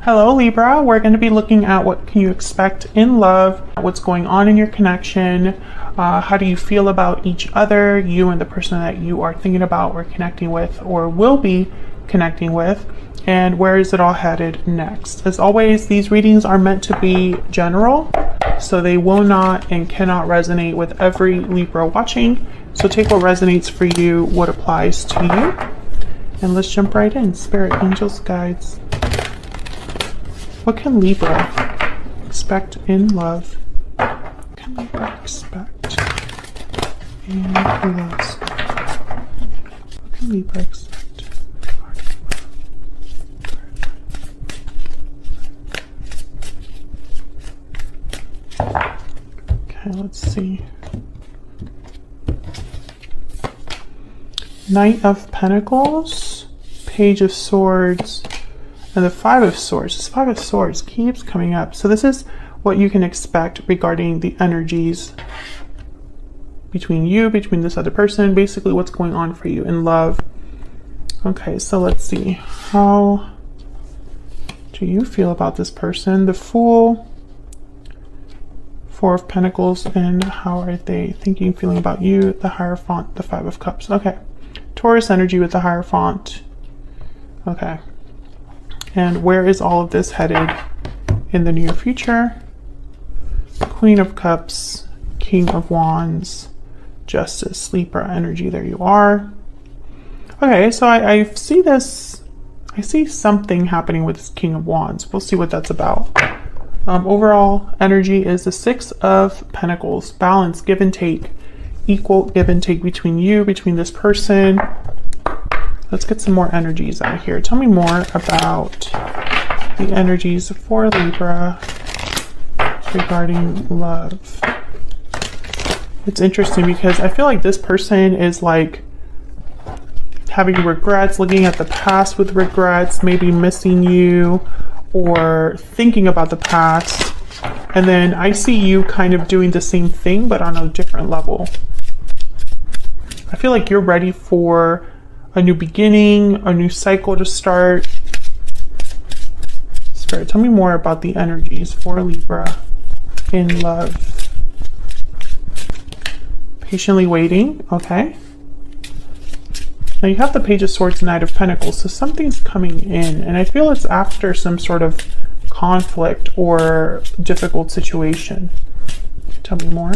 Hello Libra, we're going to be looking at what can you expect in love, what's going on in your connection, how do you feel about each other, you and the person that you are thinking about or connecting with or will be connecting with, and where is it all headed next. As always, these readings are meant to be general, so they will not and cannot resonate with every Libra watching. So take what resonates for you, what applies to you, and let's jump right in. Spirit, angels, guides. What can Libra expect in love? What can Libra expect in love? What can Libra expect? Okay, let's see. Knight of Pentacles, Page of Swords, and the Five of Swords. This Five of Swords keeps coming up. So this is what you can expect regarding the energies between you, between this other person, basically what's going on for you in love. Okay, so let's see. How do you feel about this person? The Fool, Four of Pentacles, and how are they thinking, feeling about you? The Hierophant, the Five of Cups. Okay. Taurus energy with the Hierophant. Okay. And where is all of this headed in the near future? Queen of Cups, King of Wands, Justice, Libra energy. There you are. Okay, so I see this. I see something happening with this King of Wands. We'll see what that's about. Overall energy is the Six of Pentacles. Balance, give and take. Equal give and take between you, between this person. Let's get some more energies out here. Tell me more about the energies for Libra regarding love. It's interesting because I feel like this person is like having regrets, looking at the past with regrets, maybe missing you or thinking about the past. And then I see you kind of doing the same thing, but on a different level. I feel like you're ready for a new beginning, a new cycle to start. Spirit, tell me more about the energies for Libra in love. Patiently waiting, okay. Now you have the Page of Swords, Knight of Pentacles, so something's coming in, and I feel it's after some sort of conflict or difficult situation. Tell me more.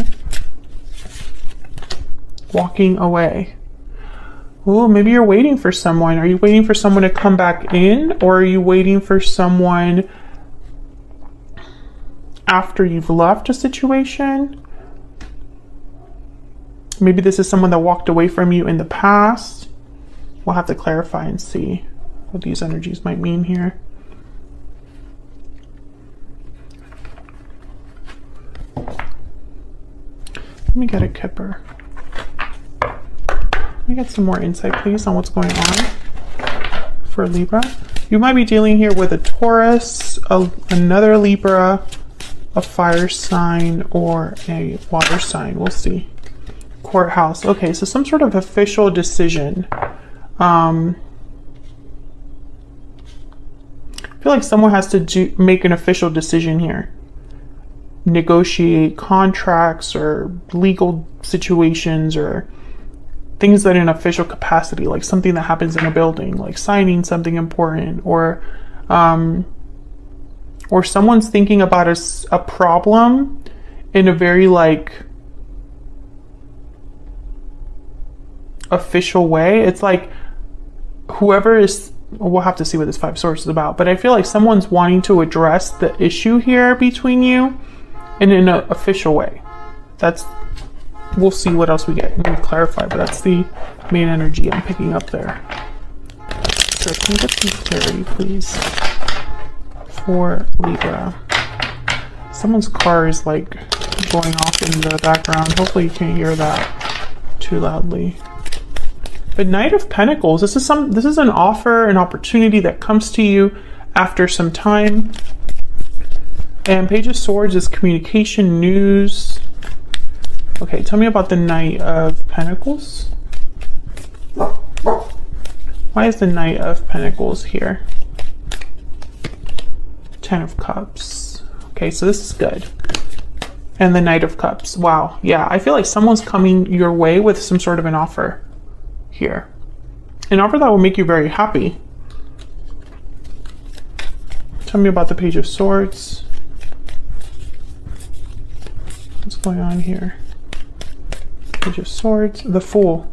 Walking away. Oh, maybe you're waiting for someone. Are you waiting for someone to come back in, or are you waiting for someone after you've left a situation? Maybe this is someone that walked away from you in the past. We'll have to clarify and see what these energies might mean here. Let me get a Kipper. Let me get some more insight, please, on what's going on for Libra. You might be dealing here with a Taurus, another Libra, a fire sign, or a water sign. We'll see. Courthouse. Okay, so some sort of official decision. I feel like someone has to make an official decision here. Negotiate contracts or legal situations or things that in official capacity, like something that happens in a building, like signing something important, or someone's thinking about a problem in a very like official way. It's like whoever is, we'll have to see what this Five of Swords is about, but I feel like someone's wanting to address the issue here between you in an official way. We'll see what else we get. Let me clarify, but that's the main energy I'm picking up there. So can you get some clarity, please, for Libra? Someone's car is like going off in the background. Hopefully you can't hear that too loudly. But Knight of Pentacles, this is an offer, an opportunity that comes to you after some time. And Page of Swords is communication, news. Okay, tell me about the Knight of Pentacles. Why is the Knight of Pentacles here? Ten of Cups. Okay, so this is good. And the Knight of Cups. Wow. Yeah, I feel like someone's coming your way with some sort of an offer here. An offer that will make you very happy. Tell me about the Page of Swords. What's going on here? Page of Swords. The Fool.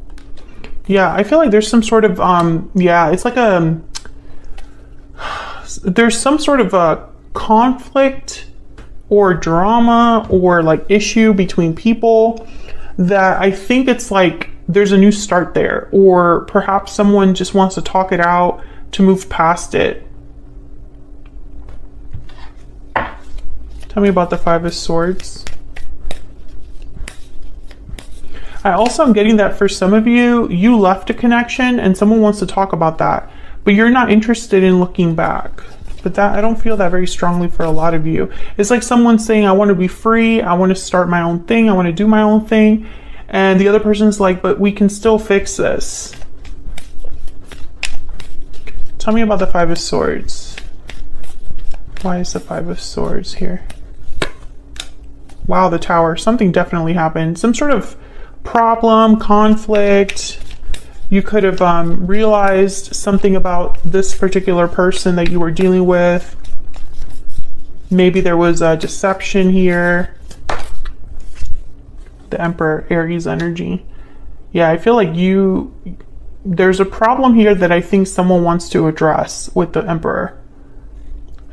Yeah, I feel like there's some sort of, yeah, it's like there's some sort of a conflict or drama or like issue between people that I think it's like there's a new start there, or perhaps someone just wants to talk it out to move past it. Tell me about the Five of Swords. I also am getting that for some of you, you left a connection and someone wants to talk about that, but you're not interested in looking back. But that, I don't feel that very strongly for a lot of you. It's like someone saying, I want to be free. I want to start my own thing. I want to do my own thing. And the other person's like, but we can still fix this. Tell me about the Five of Swords. Why is the Five of Swords here? Wow, the Tower. Something definitely happened. Some sort of problem, conflict. You could have realized something about this particular person that you were dealing with. Maybe there was a deception here. The Emperor, Aries energy. Yeah, I feel like there's a problem here that I think someone wants to address with the Emperor.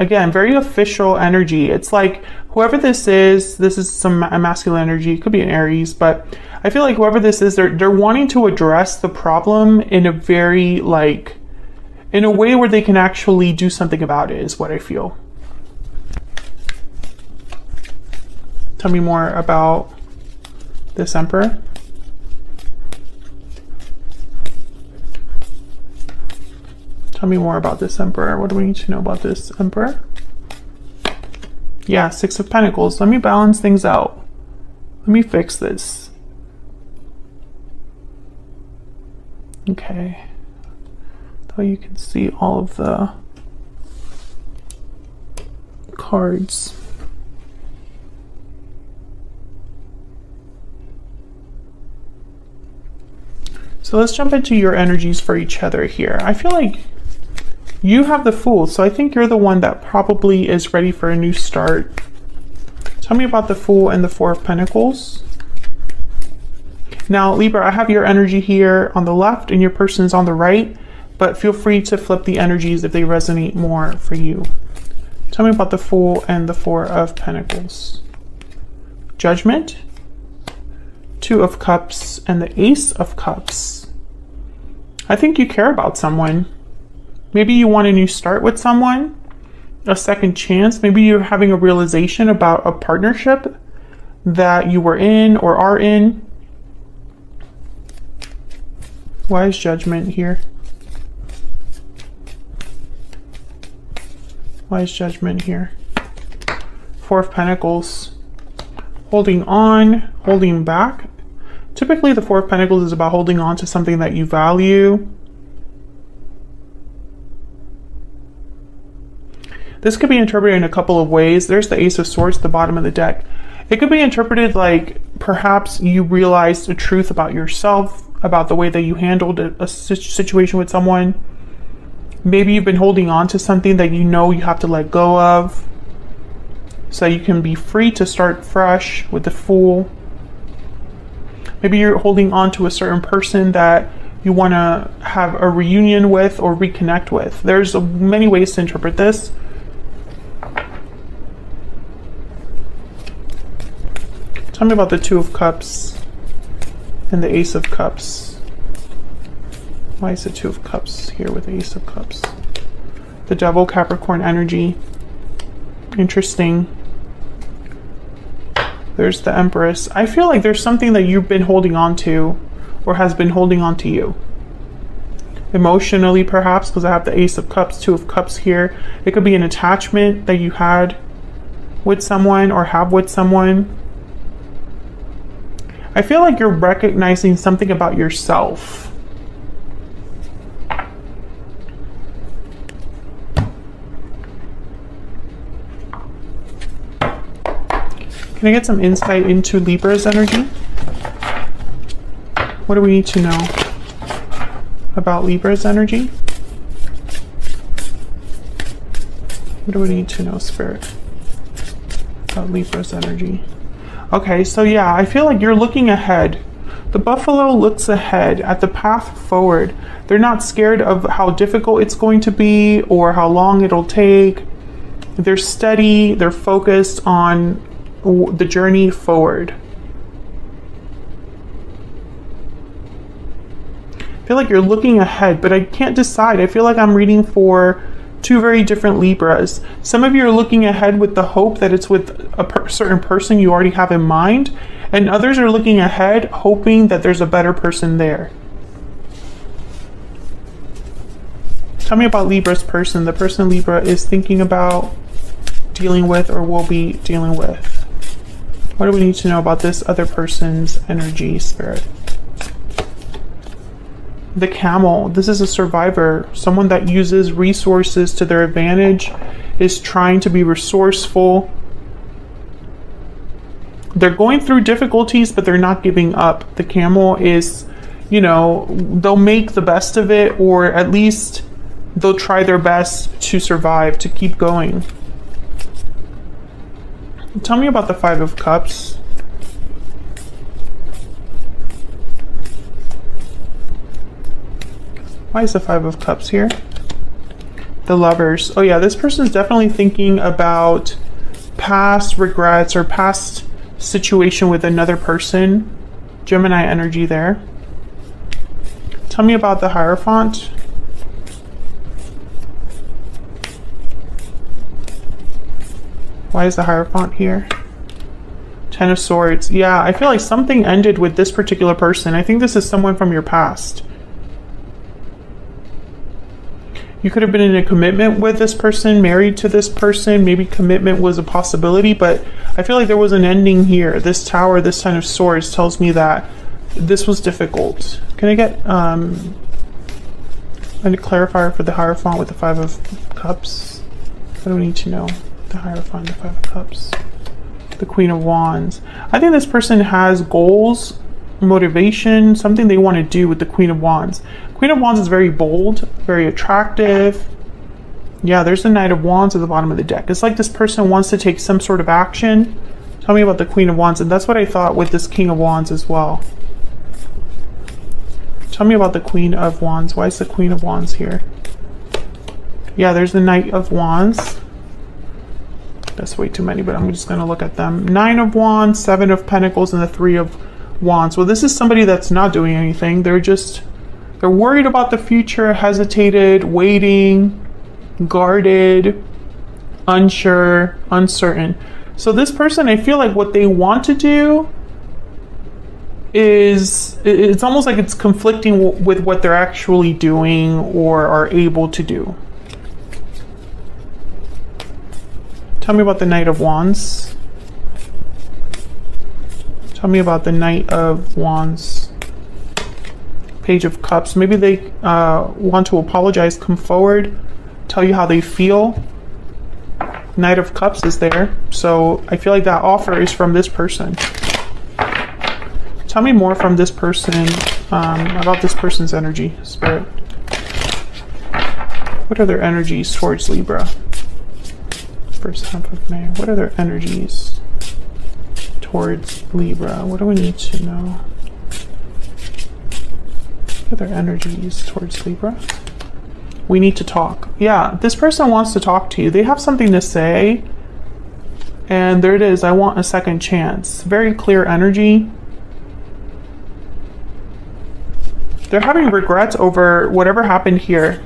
Again, very official energy. It's like whoever this is some masculine energy. It could be an Aries, but I feel like whoever this is, they're wanting to address the problem in a very in a way where they can actually do something about it, is what I feel. Tell me more about this Emperor. Tell me more about this Emperor. What do we need to know about this Emperor? Yeah, Six of Pentacles. Let me balance things out. Let me fix this. Okay. So you can see all of the cards. So let's jump into your energies for each other here. I feel like you have the Fool, so I think you're the one that probably is ready for a new start. Tell me about the Fool and the Four of Pentacles. Now, Libra, I have your energy here on the left and your person's on the right, but feel free to flip the energies if they resonate more for you. Tell me about the Fool and the Four of Pentacles. Judgment, Two of Cups, and the Ace of Cups. I think you care about someone. Maybe you want a new start with someone, a second chance. Maybe you're having a realization about a partnership that you were in or are in. Why is Judgment here? Why is Judgment here? Four of Pentacles. Holding on, holding back. Typically, the Four of Pentacles is about holding on to something that you value. This could be interpreted in a couple of ways. There's the Ace of Swords at the bottom of the deck. It could be interpreted like perhaps you realized a truth about yourself, about the way that you handled a situation with someone. Maybe you've been holding on to something that you know you have to let go of, so you can be free to start fresh with the Fool. Maybe you're holding on to a certain person that you want to have a reunion with or reconnect with. There's many ways to interpret this. Tell me about the Two of Cups and the Ace of Cups. Why is the Two of Cups here with the Ace of Cups? The Devil, Capricorn energy. Interesting. There's the Empress. I feel like there's something that you've been holding on to or has been holding on to you. Emotionally, perhaps, because I have the Ace of Cups, Two of Cups here. It could be an attachment that you had with someone or have with someone. I feel like you're recognizing something about yourself. Can I get some insight into Libra's energy? What do we need to know about Libra's energy? What do we need to know, Spirit, about Libra's energy? Okay, so yeah, I feel like you're looking ahead. The buffalo looks ahead at the path forward. They're not scared of how difficult it's going to be or how long it'll take. They're steady, they're focused on the journey forward. I feel like you're looking ahead, but I can't decide. I feel like I'm reading for two very different Libras. Some of you are looking ahead with the hope that it's with a certain person you already have in mind, and others are looking ahead hoping that there's a better person there. Tell me about Libra's person, the person Libra is thinking about, dealing with, or will be dealing with. What do we need to know about this other person's energy, Spirit? The camel. This is a survivor, someone that uses resources to their advantage, is trying to be resourceful. They're going through difficulties, but they're not giving up. The camel is, you know, they'll make the best of it, or at least they'll try their best to survive, to keep going. Tell me about the Five of Cups. Why is the Five of Cups here? The Lovers. Oh yeah, this person is definitely thinking about past regrets or past situation with another person. Gemini energy there. Tell me about the Hierophant. Why is the Hierophant here? Ten of Swords. Yeah, I feel like something ended with this particular person. I think this is someone from your past. You could have been in a commitment with this person, married to this person. Maybe commitment was a possibility, but I feel like there was an ending here. This Tower, this Ten of Swords tells me that this was difficult. Can I get a clarifier for the Hierophant with the Five of Cups? What do we need to know? The Hierophant, the Five of Cups. The Queen of Wands. I think this person has goals, motivation, something they want to do with the Queen of Wands. Queen of Wands is very bold, very attractive. Yeah, there's the Knight of Wands at the bottom of the deck. It's like this person wants to take some sort of action. Tell me about the Queen of Wands, and that's what I thought with this King of Wands as well. Tell me about the Queen of Wands. Why is the Queen of Wands here? Yeah, there's the Knight of Wands. That's way too many, but I'm just going to look at them. Nine of Wands, Seven of Pentacles, and the Three of Wands. Well, this is somebody that's not doing anything. They're worried about the future, hesitated, waiting, guarded, unsure, uncertain. So this person, I feel like what they want to do is, it's almost like it's conflicting with what they're actually doing or are able to do. Tell me about the Knight of Wands. Tell me about the Knight of Wands. Page of Cups. Maybe they want to apologize, come forward, tell you how they feel. Knight of Cups is there. So I feel like that offer is from this person. Tell me more from this person, about this person's energy, Spirit. What are their energies towards Libra? First half of May. What are their energies towards Libra? What do we need to know? What are their energies towards Libra? We need to talk. Yeah, this person wants to talk to you. They have something to say. And there it is. I want a second chance. Very clear energy. They're having regrets over whatever happened here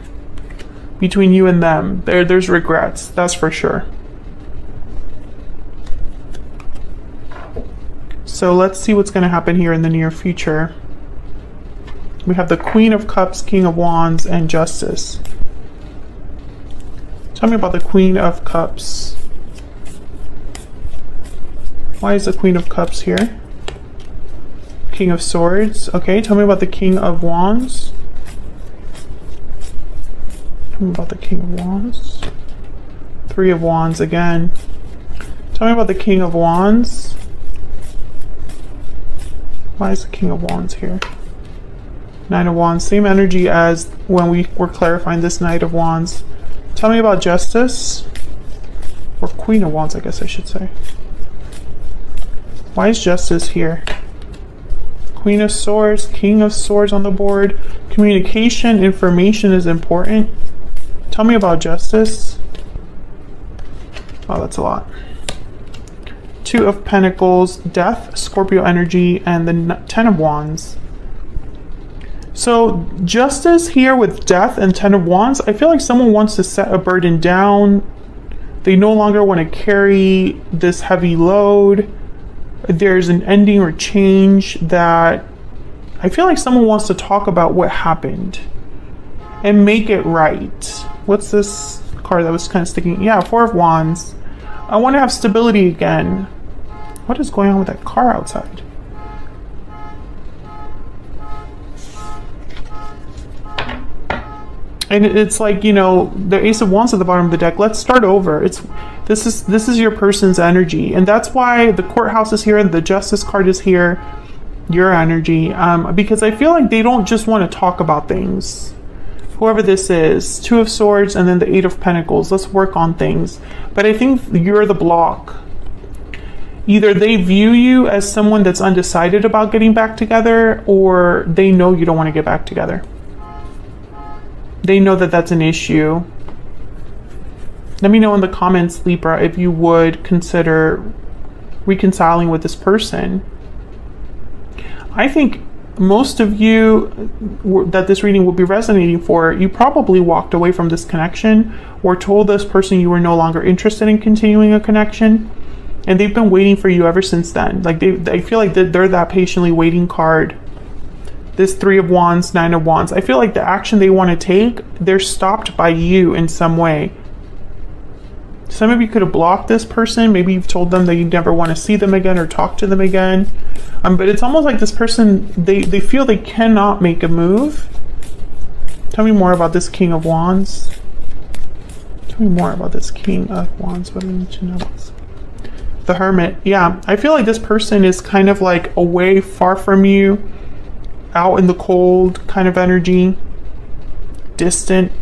between you and them. There's regrets, that's for sure. So let's see what's going to happen here in the near future. We have the Queen of Cups, King of Wands, and Justice. Tell me about the Queen of Cups. Why is the Queen of Cups here? King of Swords. Okay, tell me about the King of Wands. Tell me about the King of Wands. Three of Wands again. Tell me about the King of Wands. Why is the King of Wands here? Nine of Wands, same energy as when we were clarifying this Knight of Wands. Tell me about Justice. Or Queen of Wands, I guess I should say. Why is Justice here? Queen of Swords, King of Swords on the board. Communication, information is important. Tell me about Justice. Oh, that's a lot. Two of Pentacles, Death, Scorpio energy, and the Ten of Wands. So Justice here with Death and Ten of Wands, I feel like someone wants to set a burden down. They no longer want to carry this heavy load. There's an ending or change that I feel like someone wants to talk about what happened and make it right. What's this card that was kind of sticking? Yeah, Four of Wands. I want to have stability again. What is going on with that car outside? And it's like, you know, the Ace of Wands at the bottom of the deck. Let's start over. This is your person's energy, and that's why the Courthouse is here and the Justice card is here. Your energy, because I feel like they don't just want to talk about things. Whoever this is, Two of Swords and then the Eight of Pentacles. Let's work on things. But I think you're the block. Either they view you as someone that's undecided about getting back together, or they know you don't want to get back together. They know that that's an issue. Let me know in the comments, Libra, if you would consider reconciling with this person. I think most of you that this reading will be resonating for, you probably walked away from this connection or told this person you were no longer interested in continuing a connection. And they've been waiting for you ever since then. Like I feel like they're that patiently waiting card. This Three of Wands, Nine of Wands. I feel like the action they want to take, they're stopped by you in some way. Some of you could have blocked this person. Maybe you've told them that you never want to see them again or talk to them again. But it's almost like this person, they feel they cannot make a move. Tell me more about this King of Wands. Tell me more about this King of Wands. What do we need to know about this? The Hermit. Yeah, I feel like this person is kind of like away, far from you, out in the cold kind of energy, distant.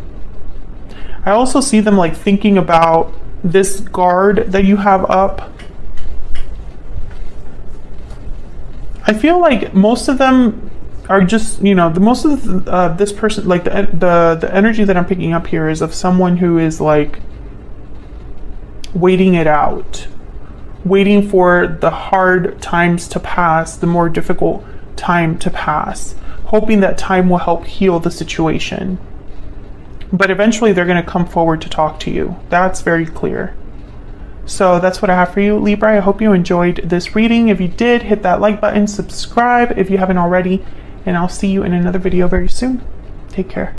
I also see them like thinking about this guard that you have up. I feel like most of them are just, you know, this person, like the energy that I'm picking up here is of someone who is like waiting it out, waiting for the hard times to pass, the more difficult time to pass, hoping that time will help heal the situation. But eventually they're going to come forward to talk to you. That's very clear. So that's what I have for you, Libra. I hope you enjoyed this reading. If you did, hit that like button, subscribe if you haven't already, and I'll see you in another video very soon. Take care.